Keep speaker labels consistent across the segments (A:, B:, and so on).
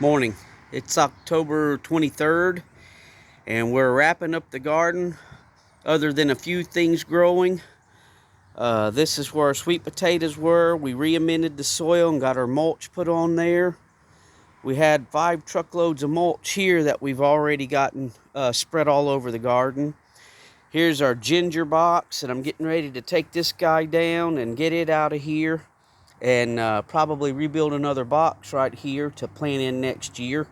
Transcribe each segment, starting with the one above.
A: Morning. It's October 23rd and we're wrapping up the garden other than a few things growing. This is where our sweet potatoes were. We re-amended the soil and got our mulch put on there. We had 5 truckloads of mulch here that we've already gotten spread all over the garden. Here's our ginger box, and I'm getting ready to take this guy down and get it out of here and probably rebuild another box right here to plant in next year.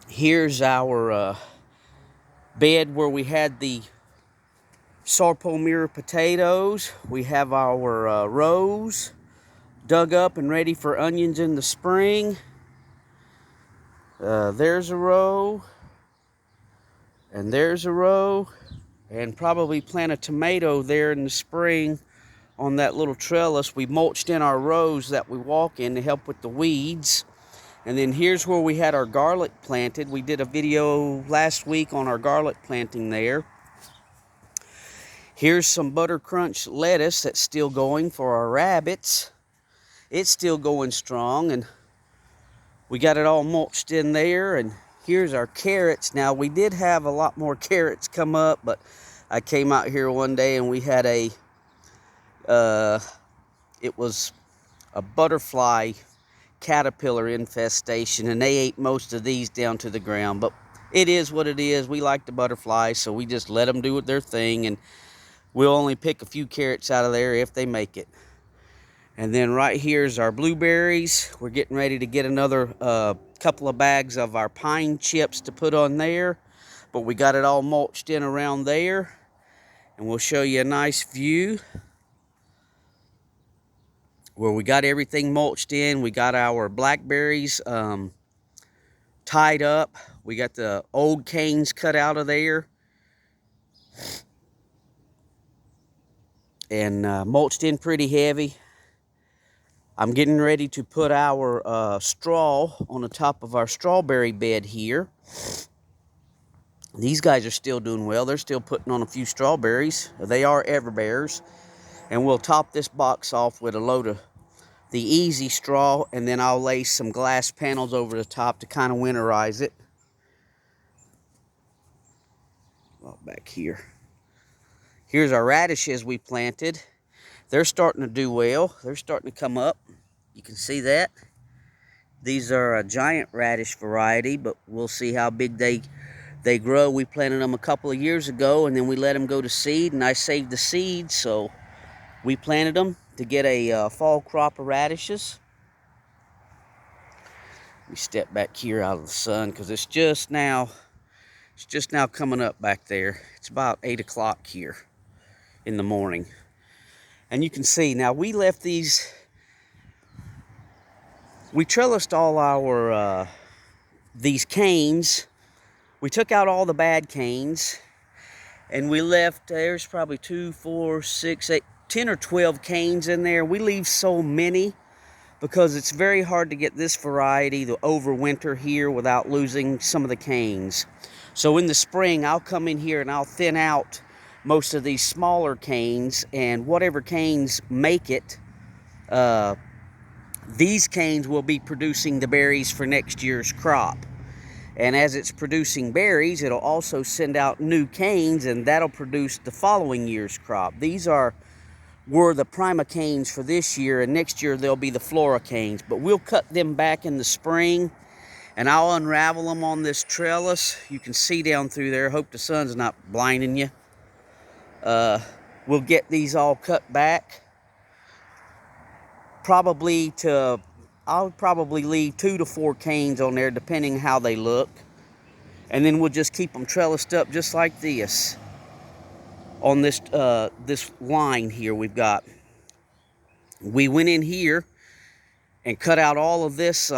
A: Here's our bed where we had the sarpomere potatoes. We have our rows dug up and ready for onions in the spring. There's a row, and there's a row, and probably plant a tomato there in the spring on that little trellis. We mulched in our rows that we walk in to help with the weeds. And then here's where we had our garlic planted. We did a video last week on our garlic planting there. Here's some butter crunch lettuce that's still going for our rabbits. It's still going strong, and we got it all mulched in there. And here's our carrots. Now, we did have a lot more carrots come up, but I came out here one day and we had it was a butterfly caterpillar infestation, and they ate most of these down to the ground. But it is what it is. We like the butterflies, so we just let them do their thing, and we'll only pick a few carrots out of there if they make it. And then right here's our blueberries. We're getting ready to get another couple of bags of our pine chips to put on there, but we got it all mulched in around there, and we'll show you a nice view where we got everything mulched in. We got our blackberries tied up. We got the old canes cut out of there and mulched in pretty heavy. I'm getting ready to put our straw on the top of our strawberry bed here. These guys are still doing well. They're still putting on a few strawberries. They are everbears. And we'll top this box off with a load of the easy straw, and then I'll lay some glass panels over the top to kind of winterize it. Well, back here. Here's our radishes we planted. They're starting to do well. They're starting to come up. You can see that. These are a giant radish variety, but we'll see how big they grow. We planted them a couple of years ago, and then we let them go to seed, and I saved the seeds, so we planted them to get a fall crop of radishes. Let me step back here out of the sun because it's just now coming up back there. It's about 8 o'clock here in the morning. And you can see now we left these, we trellised all our these canes. We took out all the bad canes, and we left, there's probably 2, 4, 6, 8, 10 or 12 canes in there. We leave so many because it's very hard to get this variety to overwinter here without losing some of the canes. So in the spring, I'll come in here and I'll thin out most of these smaller canes, and whatever canes make it, these canes will be producing the berries for next year's crop. And as it's producing berries, it'll also send out new canes, and that'll produce the following year's crop. These were the prima canes for this year, and next year they'll be the flora canes. But we'll cut them back in the spring, and I'll unravel them on this trellis. You can see down through there. Hope the sun's not blinding you. We'll get these all cut back. I'll probably leave 2 to 4 canes on there, depending how they look. And then we'll just keep them trellised up just like this on this this line here we've got. We went in here and cut out all of this.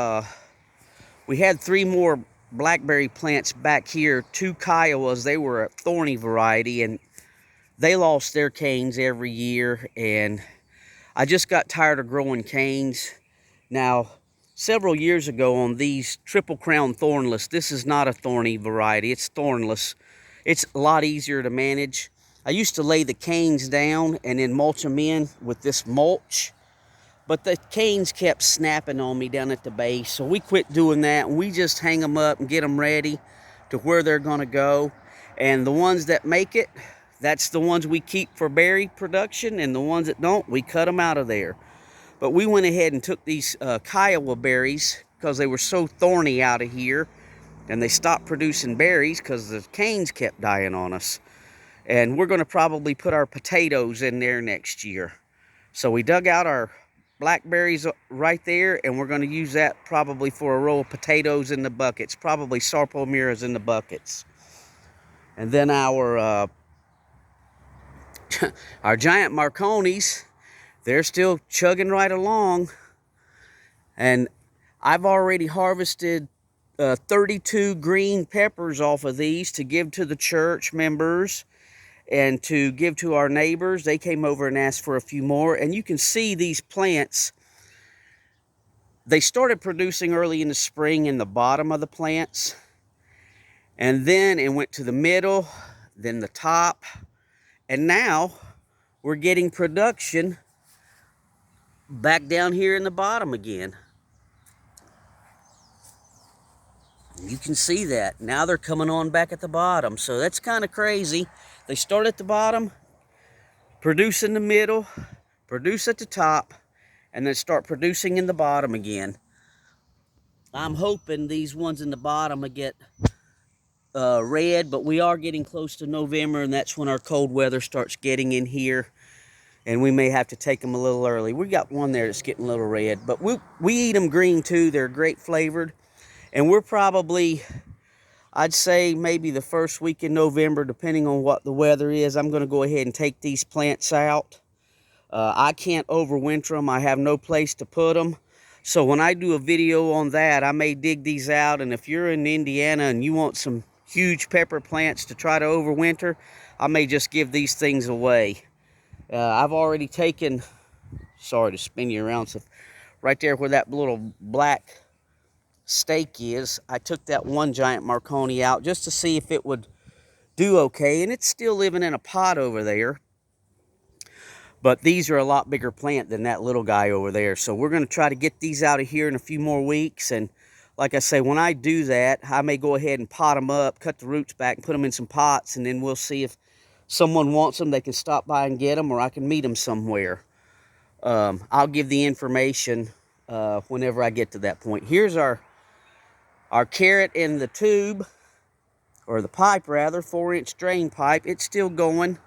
A: We had 3 more blackberry plants back here, 2 Kiowas. They were a thorny variety, and they lost their canes every year, and I just got tired of growing canes. Now, several years ago on these Triple Crown thornless, this is not a thorny variety, it's thornless. It's a lot easier to manage. I used to lay the canes down and then mulch them in with this mulch, But the canes kept snapping on me down at the base, so we quit doing that, and we just hang them up and get them ready to where they're going to go. And the ones that make it, that's the ones we keep for berry production, and the ones that don't, we cut them out of there. But we went ahead and took these Kiowa berries because they were so thorny out of here, and they stopped producing berries because the canes kept dying on us. And we're going to probably put our potatoes in there next year. So we dug out our blackberries right there, and we're going to use that probably for a row of potatoes in the buckets, probably sarpomiras in the buckets. And then our our giant Marconis, they're still chugging right along. And I've already harvested 32 green peppers off of these to give to the church members and to give to our neighbors. They came over and asked for a few more. And you can see these plants, they started producing early in the spring in the bottom of the plants. And then it went to the middle, then the top. And now we're getting production back down here in the bottom again. You can see that. Now they're coming on back at the bottom. So that's kind of crazy. They start at the bottom, produce in the middle, produce at the top, and then start producing in the bottom again. I'm hoping these ones in the bottom will get red, but we are getting close to November, and that's when our cold weather starts getting in here, and we may have to take them a little early. We got one there that's getting a little red, but we eat them green too. They're great flavored, and we're probably, I'd say maybe the first week in November, depending on what the weather is, I'm going to go ahead and take these plants out. I can't overwinter them. I have no place to put them. So when I do a video on that, I may dig these out. And if you're in Indiana and you want some huge pepper plants to try to overwinter, I may just give these things away. I've already taken, sorry to spin you around, so right there where that little black stake is, I took that one giant Marconi out just to see if it would do okay, and it's still living in a pot over there, but these are a lot bigger plant than that little guy over there. So we're going to try to get these out of here in a few more weeks. And like I say, when I do that, I may go ahead and pot them up, cut the roots back and put them in some pots, and then we'll see if someone wants them. They can stop by and get them, or I can meet them somewhere. I'll give the information whenever I get to that point. Here's our carrot in the tube, or the pipe rather, 4-inch drain pipe. It's still going,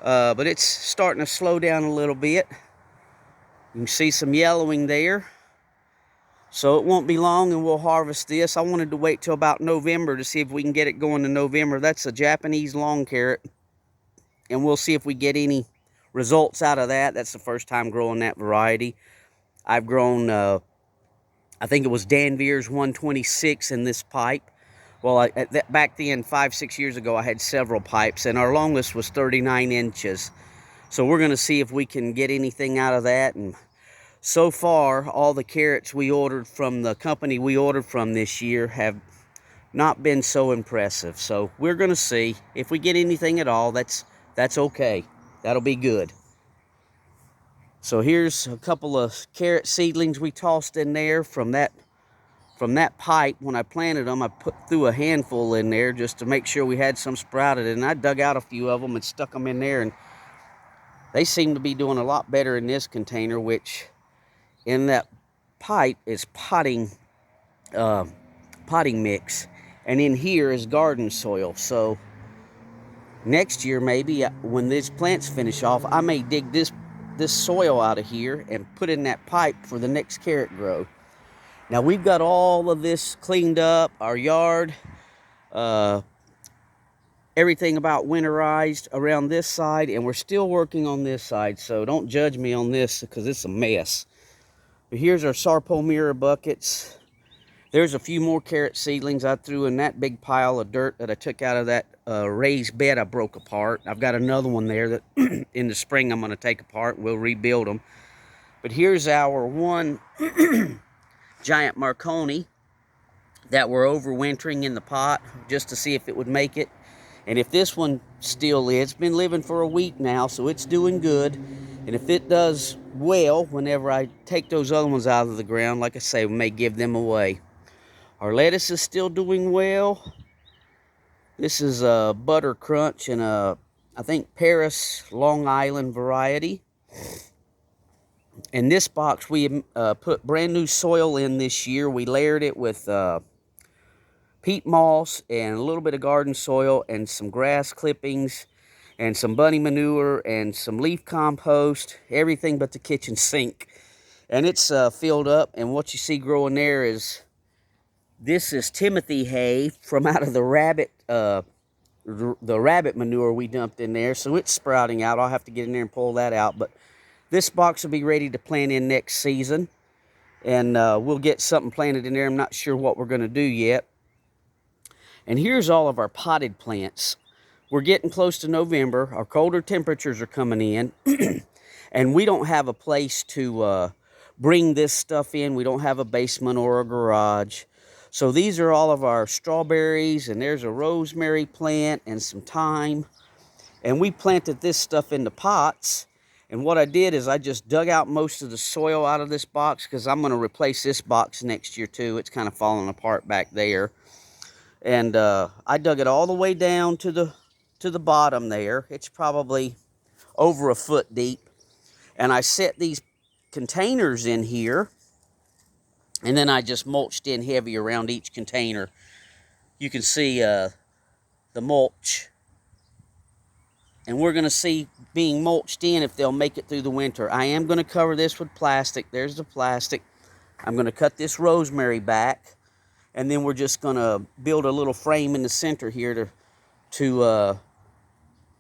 A: but it's starting to slow down a little bit. You can see some yellowing there. So it won't be long and we'll harvest this. I wanted to wait till about November to see if we can get it going in November. That's a Japanese long carrot, and we'll see if we get any results out of that. That's the first time growing that variety. I've grown I think it was Danvers 126 in this pipe. Well, back then, 5-6 years ago, I had several pipes, and our longest was 39 inches. So we're going to see if we can get anything out of that. And so far, all the carrots we ordered from the company we ordered from this year have not been so impressive. So we're going to see if we get anything at all. That's okay. That'll be good. So here's a couple of carrot seedlings we tossed in there from that pipe. When I planted them, I threw a handful in there just to make sure we had some sprouted, and I dug out a few of them and stuck them in there, and they seem to be doing a lot better in this container, which in that pipe is potting mix, and in here is garden soil. So next year, maybe when these plants finish off, I may dig this soil out of here and put in that pipe for the next carrot grow. Now we've got all of this cleaned up, our yard, everything about winterized around this side, and we're still working on this side, so don't judge me on this because it's a mess. But here's our sarpomira buckets. There's a few more carrot seedlings I threw in that big pile of dirt that I took out of that raised bed I broke apart. I've got another one there that in the spring I'm going to take apart. We'll rebuild them. But here's our one giant Marconi that we're overwintering in the pot just to see if it would make it. And if this one still is, it's been living for a week now, so it's doing good. And if it does well, whenever I take those other ones out of the ground, like I say, we may give them away. Our lettuce is still doing well. This is a Butter Crunch and I think Paris Long Island variety. In this box, we put brand new soil in this year. We layered it with peat moss and a little bit of garden soil and some grass clippings and some bunny manure and some leaf compost, everything but the kitchen sink. And it's filled up, and what you see growing there is, this is Timothy hay from out of the rabbit manure we dumped in there. So it's sprouting out. I'll have to get in there and pull that out. But this box will be ready to plant in next season. And we'll get something planted in there. I'm not sure what we're going to do yet. And here's all of our potted plants. We're getting close to November. Our colder temperatures are coming in. And we don't have a place to bring this stuff in. We don't have a basement or a garage. So these are all of our strawberries, and there's a rosemary plant and some thyme. And we planted this stuff into pots. And what I did is I just dug out most of the soil out of this box, because I'm going to replace this box next year too. It's kind of falling apart back there. And I dug it all the way down to the bottom there. It's probably over a foot deep. And I set these containers in here. And then I just mulched in heavy around each container. You can see the mulch. And we're going to see being mulched in if they'll make it through the winter. I am going to cover this with plastic. There's the plastic. I'm going to cut this rosemary back. And then we're just going to build a little frame in the center here to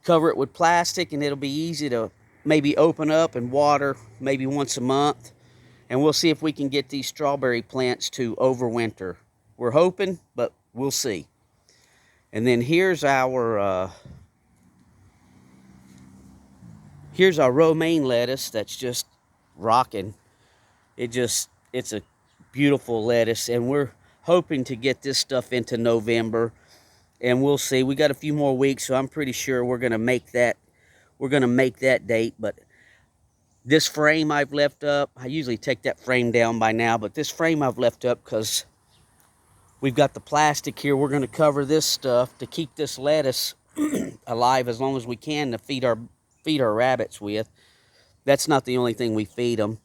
A: cover it with plastic. And it'll be easy to maybe open up and water maybe once a month. And we'll see if we can get these strawberry plants to overwinter. We're hoping, but we'll see. And then here's our romaine lettuce that's just rocking. It's a beautiful lettuce, and we're hoping to get this stuff into November. And we'll see. We got a few more weeks, so I'm pretty sure we're gonna make that date. But this frame I've left up, I usually take that frame down by now, but this frame I've left up because we've got the plastic here. We're going to cover this stuff to keep this lettuce alive as long as we can to feed our rabbits with. That's not the only thing we feed them,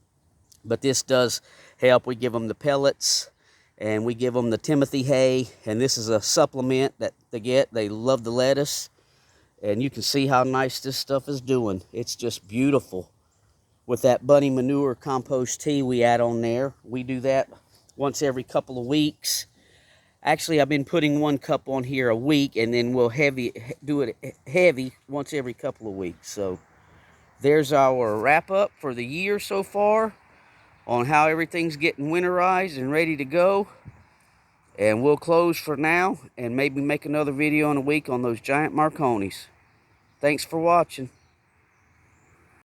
A: but this does help. We give them the pellets, and we give them the Timothy hay, and this is a supplement that they get. They love the lettuce, and you can see how nice this stuff is doing. It's just beautiful. With that bunny manure compost tea we add on there. We do that once every couple of weeks. Actually, I've been putting 1 cup on here a week, and then we'll do it heavy once every couple of weeks. So there's our wrap up for the year so far on how everything's getting winterized and ready to go. And we'll close for now and maybe make another video in a week on those giant Marconis. Thanks for watching.